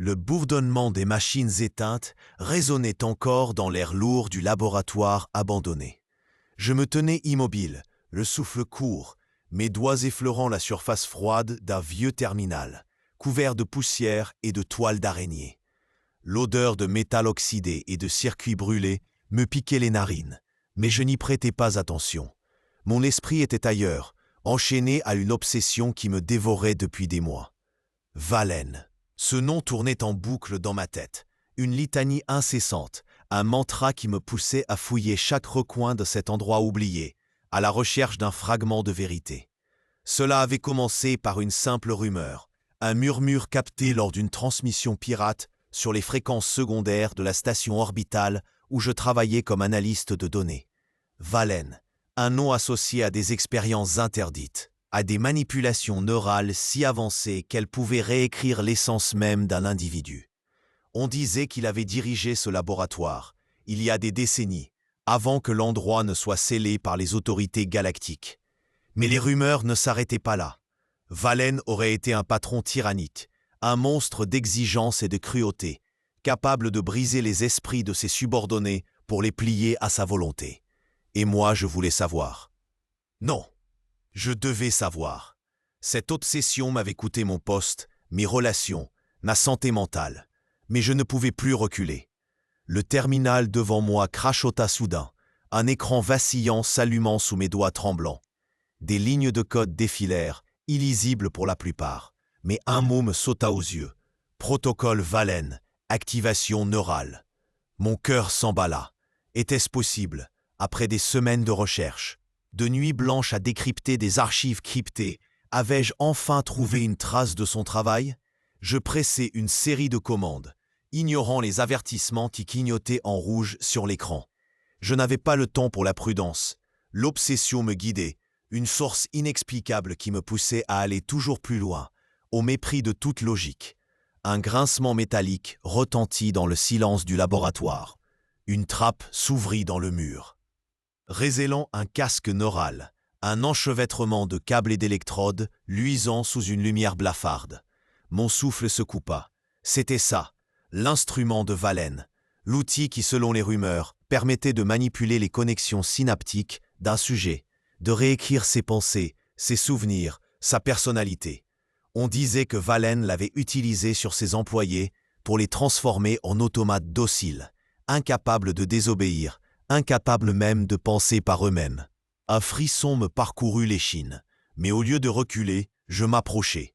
Le bourdonnement des machines éteintes résonnait encore dans l'air lourd du laboratoire abandonné. Je me tenais immobile, le souffle court, mes doigts effleurant la surface froide d'un vieux terminal, couvert de poussière et de toiles d'araignée. L'odeur de métal oxydé et de circuits brûlés me piquait les narines, mais je n'y prêtais pas attention. Mon esprit était ailleurs, enchaîné à une obsession qui me dévorait depuis des mois. Valen. Ce nom tournait en boucle dans ma tête, une litanie incessante, un mantra qui me poussait à fouiller chaque recoin de cet endroit oublié, à la recherche d'un fragment de vérité. Cela avait commencé par une simple rumeur, un murmure capté lors d'une transmission pirate sur les fréquences secondaires de la station orbitale où je travaillais comme analyste de données. Valen, un nom associé à des expériences interdites, à des manipulations neurales si avancées qu'elles pouvaient réécrire l'essence même d'un individu. On disait qu'il avait dirigé ce laboratoire, il y a des décennies, avant que l'endroit ne soit scellé par les autorités galactiques. Mais les rumeurs ne s'arrêtaient pas là. Valen aurait été un patron tyrannique, un monstre d'exigence et de cruauté, capable de briser les esprits de ses subordonnés pour les plier à sa volonté. Et moi, je voulais savoir. Non, je devais savoir. Cette obsession m'avait coûté mon poste, mes relations, ma santé mentale. Mais je ne pouvais plus reculer. Le terminal devant moi crachota soudain, un écran vacillant s'allumant sous mes doigts tremblants. Des lignes de code défilèrent, illisibles pour la plupart, mais un mot me sauta aux yeux. Protocole Valen, activation neurale. Mon cœur s'emballa. Était-ce possible, après des semaines de recherche, de nuits blanches à décrypter des archives cryptées, avais-je enfin trouvé une trace de son travail? Je pressai une série de commandes, ignorant les avertissements qui clignotaient en rouge sur l'écran. Je n'avais pas le temps pour la prudence. L'obsession me guidait, une force inexplicable qui me poussait à aller toujours plus loin, au mépris de toute logique. Un grincement métallique retentit dans le silence du laboratoire. Une trappe s'ouvrit dans le mur. Révélant un casque neural, un enchevêtrement de câbles et d'électrodes luisant sous une lumière blafarde. Mon souffle se coupa. C'était ça, l'instrument de Valen, l'outil qui, selon les rumeurs, permettait de manipuler les connexions synaptiques d'un sujet, de réécrire ses pensées, ses souvenirs, sa personnalité. On disait que Valen l'avait utilisé sur ses employés pour les transformer en automates dociles, incapables de désobéir, incapables même de penser par eux-mêmes. Un frisson me parcourut l'échine, mais au lieu de reculer, je m'approchai.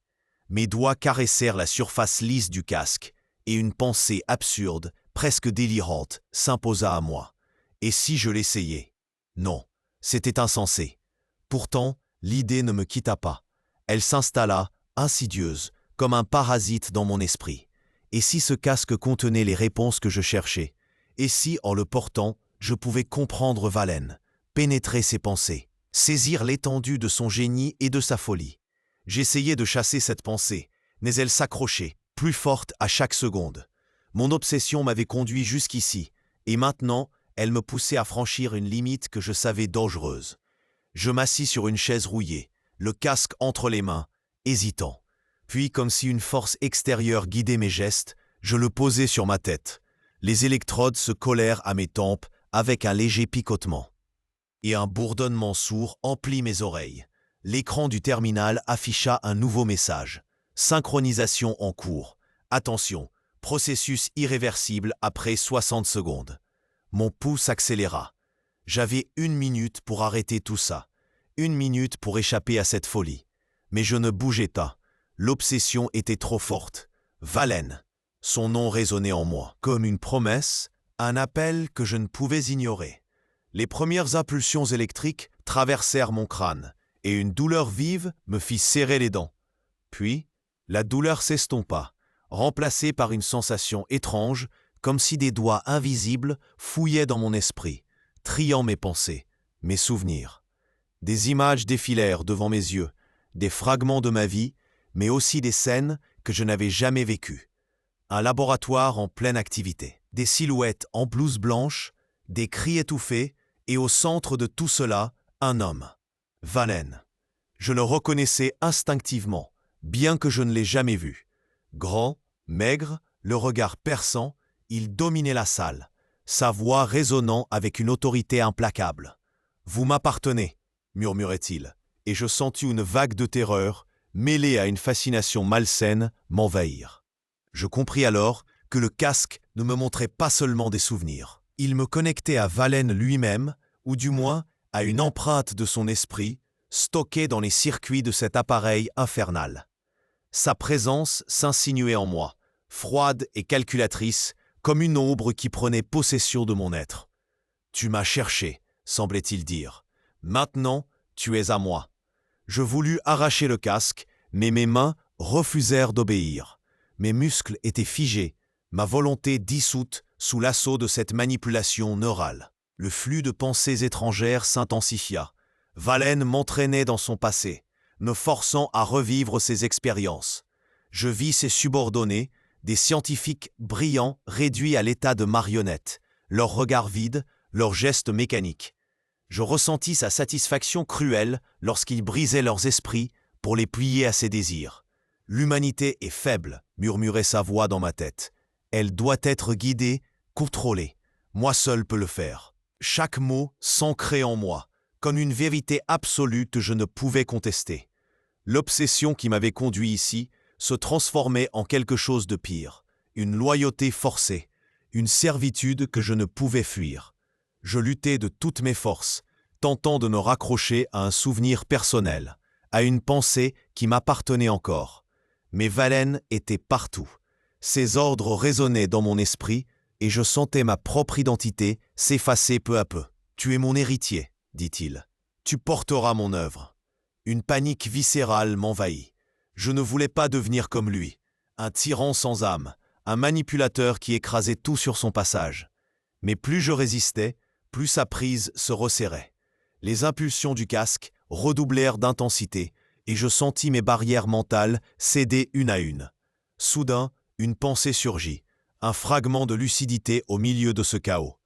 Mes doigts caressèrent la surface lisse du casque, et une pensée absurde, presque délirante, s'imposa à moi. Et si je l'essayais? Non, c'était insensé. Pourtant, l'idée ne me quitta pas. Elle s'installa, insidieuse, comme un parasite dans mon esprit. Et si ce casque contenait les réponses que je cherchais? Et si, en le portant, je pouvais comprendre Valen, pénétrer ses pensées, saisir l'étendue de son génie et de sa folie? J'essayais de chasser cette pensée, mais elle s'accrochait, plus forte à chaque seconde. Mon obsession m'avait conduit jusqu'ici, et maintenant, elle me poussait à franchir une limite que je savais dangereuse. Je m'assis sur une chaise rouillée, le casque entre les mains, hésitant. Puis, comme si une force extérieure guidait mes gestes, je le posai sur ma tête. Les électrodes se collèrent à mes tempes avec un léger picotement. Et un bourdonnement sourd emplit mes oreilles. L'écran du terminal afficha un nouveau message. Synchronisation en cours. Attention, processus irréversible après 60 secondes. Mon pouls s'accéléra. J'avais 1 minute pour arrêter tout ça. 1 minute pour échapper à cette folie. Mais je ne bougeais pas. L'obsession était trop forte. Valen. Son nom résonnait en moi, comme une promesse, un appel que je ne pouvais ignorer. Les premières impulsions électriques traversèrent mon crâne, et une douleur vive me fit serrer les dents. Puis, la douleur s'estompa, remplacée par une sensation étrange, comme si des doigts invisibles fouillaient dans mon esprit, triant mes pensées, mes souvenirs. Des images défilèrent devant mes yeux, des fragments de ma vie, mais aussi des scènes que je n'avais jamais vécues. Un laboratoire en pleine activité, des silhouettes en blouse blanche, des cris étouffés, et au centre de tout cela, un homme. Valen. Je le reconnaissais instinctivement, bien que je ne l'ai jamais vu. Grand, maigre, Le regard perçant, il dominait la salle, sa voix résonnant avec une autorité implacable. « Vous m'appartenez » murmurait-il, et je sentis une vague de terreur, mêlée à une fascination malsaine, m'envahir. Je compris alors que le casque ne me montrait pas seulement des souvenirs. Il me connectait à Valen lui-même, ou du moins à une empreinte de son esprit, stockée dans les circuits de cet appareil infernal. Sa présence s'insinuait en moi, froide et calculatrice, comme une ombre qui prenait possession de mon être. « Tu m'as cherché », semblait-il dire. « Maintenant, tu es à moi. » Je voulus arracher le casque, mais mes mains refusèrent d'obéir. Mes muscles étaient figés, ma volonté dissoute sous l'assaut de cette manipulation neurale. Le flux de pensées étrangères s'intensifia. Valen m'entraînait dans son passé, me forçant à revivre ses expériences. Je vis ses subordonnés, des scientifiques brillants réduits à l'état de marionnettes, leurs regards vides, leurs gestes mécaniques. Je ressentis sa satisfaction cruelle lorsqu'il brisait leurs esprits pour les plier à ses désirs. « L'humanité est faible », murmurait sa voix dans ma tête. « Elle doit être guidée, contrôlée. Moi seul peux le faire. » Chaque mot s'ancrait en moi, comme une vérité absolue que je ne pouvais contester. L'obsession qui m'avait conduit ici se transformait en quelque chose de pire, une loyauté forcée, une servitude que je ne pouvais fuir. Je luttais de toutes mes forces, tentant de me raccrocher à un souvenir personnel, à une pensée qui m'appartenait encore. Mais Valen était partout. Ses ordres résonnaient dans mon esprit et je sentais ma propre identité s'effacer peu à peu. « Tu es mon héritier », dit-il. « Tu porteras mon œuvre. » Une panique viscérale m'envahit. Je ne voulais pas devenir comme lui, un tyran sans âme, un manipulateur qui écrasait tout sur son passage. Mais plus je résistais, plus sa prise se resserrait. Les impulsions du casque redoublèrent d'intensité et je sentis mes barrières mentales céder une à une. Soudain, une pensée surgit, un fragment de lucidité au milieu de ce chaos.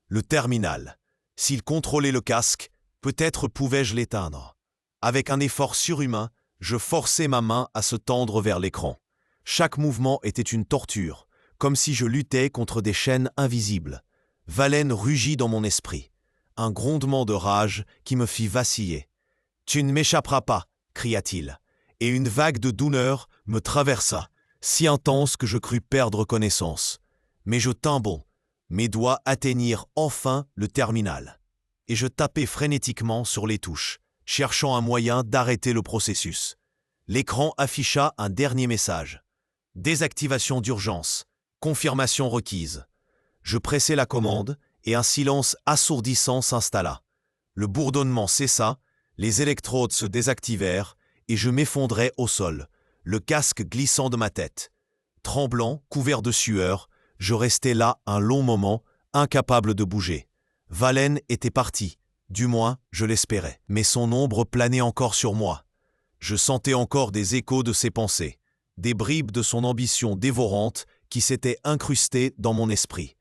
Le terminal. S'il contrôlait le casque, peut-être pouvais-je l'éteindre. Avec un effort surhumain, je forçai ma main à se tendre vers l'écran. Chaque mouvement était une torture, comme si je luttais contre des chaînes invisibles. Valen rugit dans mon esprit. Un grondement de rage qui me fit vaciller. « Tu ne m'échapperas pas !» cria-t-il, et une vague de douleur me traversa, si intense que je crus perdre connaissance. Mais je tins bon. Mes doigts atteignirent enfin le terminal. Et je tapai frénétiquement sur les touches, cherchant un moyen d'arrêter le processus. L'écran afficha un dernier message. Désactivation d'urgence. Confirmation requise. Je pressai la commande et un silence assourdissant s'installa. Le bourdonnement cessa, les électrodes se désactivèrent et je m'effondrai au sol, le casque glissant de ma tête. Tremblant, couvert de sueur, je restai là un long moment, incapable de bouger. Valen était parti, du moins je l'espérais, mais son ombre planait encore sur moi. Je sentais encore des échos de ses pensées, des bribes de son ambition dévorante qui s'étaient incrustées dans mon esprit.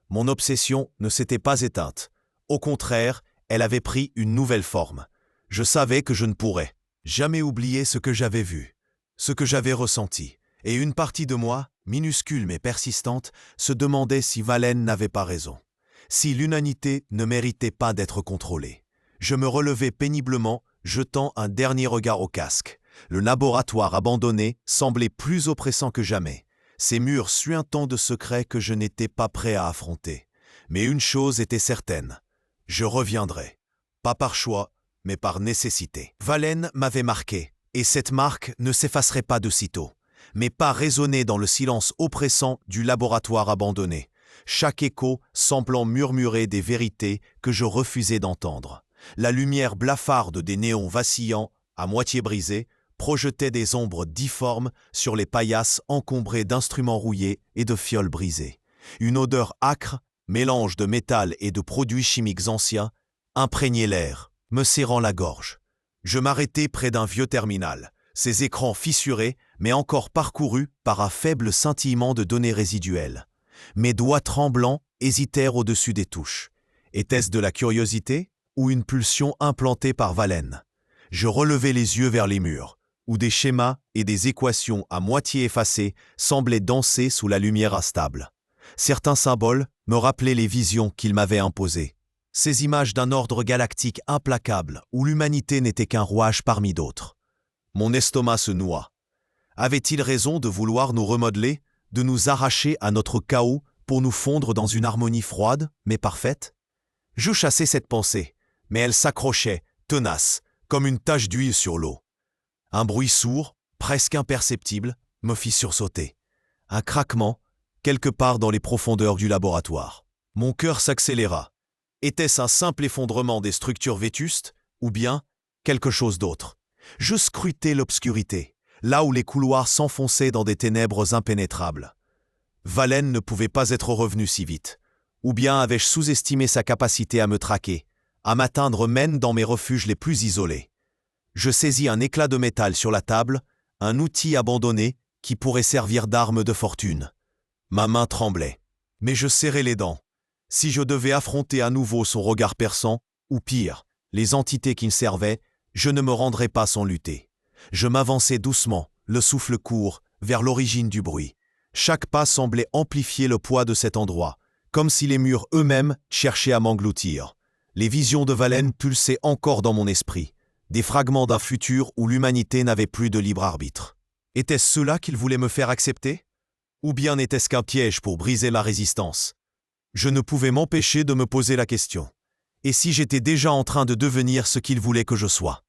Mon obsession ne s'était pas éteinte. Au contraire, elle avait pris une nouvelle forme. Je savais que je ne pourrais jamais oublier ce que j'avais vu, ce que j'avais ressenti. Et une partie de moi, minuscule mais persistante, se demandait si Valen n'avait pas raison, si l'humanité ne méritait pas d'être contrôlée. Je me relevai péniblement, jetant un dernier regard au casque. Le laboratoire abandonné semblait plus oppressant que jamais, ses murs suintants de secrets que je n'étais pas prêt à affronter. Mais une chose était certaine, je reviendrai, pas par choix, mais par nécessité. Valen m'avait marqué, et cette marque ne s'effacerait pas de sitôt. Mes pas résonnaient dans le silence oppressant du laboratoire abandonné, chaque écho semblant murmurer des vérités que je refusais d'entendre. La lumière blafarde des néons vacillants, à moitié brisés, projetait des ombres difformes sur les paillasses encombrées d'instruments rouillés et de fioles brisées. Une odeur âcre, mélange de métal et de produits chimiques anciens, imprégnait l'air, me serrant la gorge. Je m'arrêtai près d'un vieux terminal, ses écrans fissurés, mais encore parcourus par un faible scintillement de données résiduelles. Mes doigts tremblants hésitèrent au-dessus des touches. Était-ce de la curiosité ou une pulsion implantée par Valen? Je relevai les yeux vers les murs. où des schémas et des équations à moitié effacées semblaient danser sous la lumière instable. Certains symboles me rappelaient les visions qu'il m'avait imposées. Ces images d'un ordre galactique implacable où l'humanité n'était qu'un rouage parmi d'autres. Mon estomac se noua. Avait-il raison de vouloir nous remodeler, de nous arracher à notre chaos pour nous fondre dans une harmonie froide, mais parfaite? Je chassais cette pensée, mais elle s'accrochait, tenace, comme une tache d'huile sur l'eau. Un bruit sourd, presque imperceptible, me fit sursauter. Un craquement, quelque part dans les profondeurs du laboratoire. Mon cœur s'accéléra. Était-ce un simple effondrement des structures vétustes, ou bien quelque chose d'autre? Je scrutais l'obscurité, là où les couloirs s'enfonçaient dans des ténèbres impénétrables. Valen ne pouvait pas être revenu si vite. Ou bien avais-je sous-estimé sa capacité à me traquer, à m'atteindre même dans mes refuges les plus isolés. Je saisis un éclat de métal sur la table, un outil abandonné qui pourrait servir d'arme de fortune. Ma main tremblait, mais je serrais les dents. Si je devais affronter à nouveau son regard perçant, ou pire, les entités qui me servaient, je ne me rendrais pas sans lutter. Je m'avançais doucement, le souffle court, vers l'origine du bruit. Chaque pas semblait amplifier le poids de cet endroit, comme si les murs eux-mêmes cherchaient à m'engloutir. Les visions de Valen pulsaient encore dans mon esprit, des fragments d'un futur où l'humanité n'avait plus de libre arbitre. Était-ce cela qu'il voulait me faire accepter? Ou bien n'était-ce qu'un piège pour briser la résistance? Je ne pouvais m'empêcher de me poser la question. Et si j'étais déjà en train de devenir ce qu'il voulait que je sois?